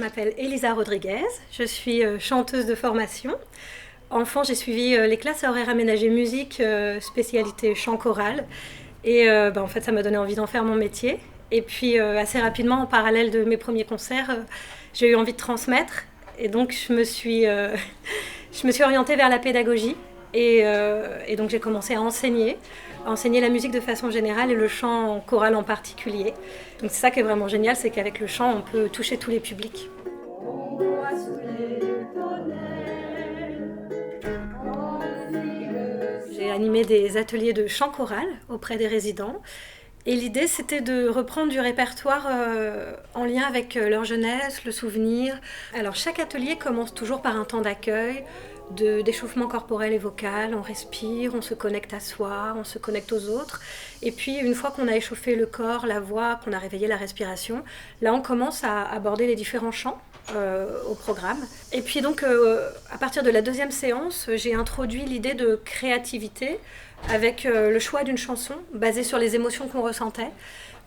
m'appelle Elisa Rodriguez, je suis chanteuse de formation. Enfant, j'ai suivi les classes à horaires aménagés musique, spécialité chant choral. Et en fait, ça m'a donné envie d'en faire mon métier. Et puis, assez rapidement, en parallèle de mes premiers concerts, j'ai eu envie de transmettre. Et donc, je me suis orientée vers la pédagogie. Et donc, j'ai commencé à enseigner la musique de façon générale et le chant choral en particulier. Donc, c'est ça qui est vraiment génial, c'est qu'avec le chant, on peut toucher tous les publics. J'ai animé des ateliers de chant choral auprès des résidents. Et l'idée, c'était de reprendre du répertoire en lien avec leur jeunesse, le souvenir. Alors, chaque atelier commence toujours par un temps d'accueil, d'échauffement corporel et vocal. On respire, on se connecte à soi, on se connecte aux autres. Et puis, une fois qu'on a échauffé le corps, la voix, qu'on a réveillé la respiration, là, on commence à aborder les différents chants au programme. Et puis donc, à partir de la deuxième séance, j'ai introduit l'idée de créativité avec le choix d'une chanson basée sur les émotions qu'on ressentait.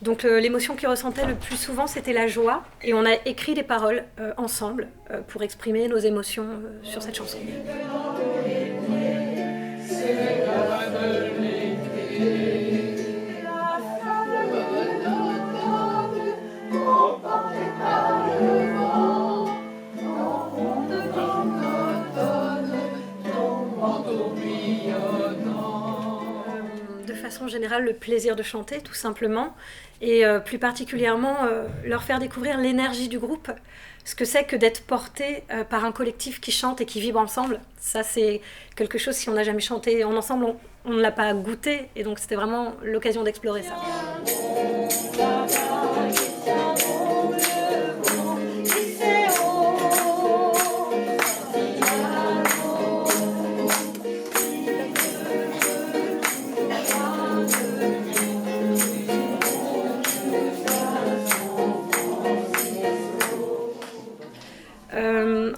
Donc l'émotion qu'ils ressentaient le plus souvent, c'était la joie. Et on a écrit des paroles ensemble pour exprimer nos émotions sur cette chanson. De façon générale, le plaisir de chanter, tout simplement, et plus particulièrement leur faire découvrir l'énergie du groupe, ce que c'est que d'être porté par un collectif qui chante et qui vibre ensemble. Ça, c'est quelque chose, si on n'a jamais chanté en ensemble, on ne l'a pas goûté, et donc c'était vraiment l'occasion d'explorer ça.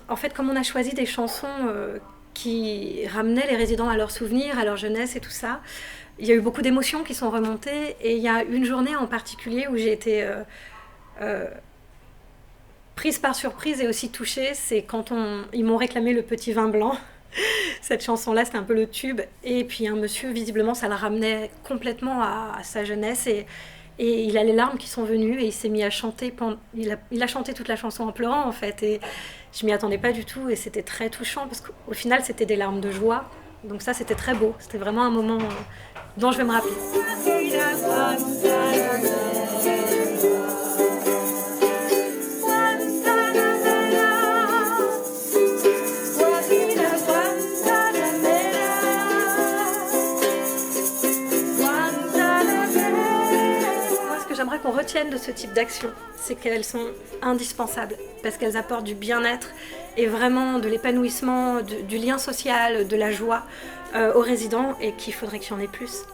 En fait, comme on a choisi des chansons qui ramenaient les résidents à leurs souvenirs, à leur jeunesse et tout ça, il y a eu beaucoup d'émotions qui sont remontées. Et il y a une journée en particulier où j'ai été prise par surprise et aussi touchée. C'est quand ils m'ont réclamé le petit vin blanc. Cette chanson-là, c'était un peu le tube. Et puis un monsieur, visiblement, ça le ramenait complètement à sa jeunesse. Et il a les larmes qui sont venues et il s'est mis à chanter. Il a chanté toute la chanson en pleurant, en fait. Et je m'y attendais pas du tout et c'était très touchant parce qu'au final, c'était des larmes de joie. Donc ça, c'était très beau. C'était vraiment un moment dont je vais me rappeler. J'aimerais qu'on retienne de ce type d'action, c'est qu'elles sont indispensables parce qu'elles apportent du bien-être et vraiment de l'épanouissement, du lien social, de la joie aux résidents et qu'il faudrait qu'il y en ait plus.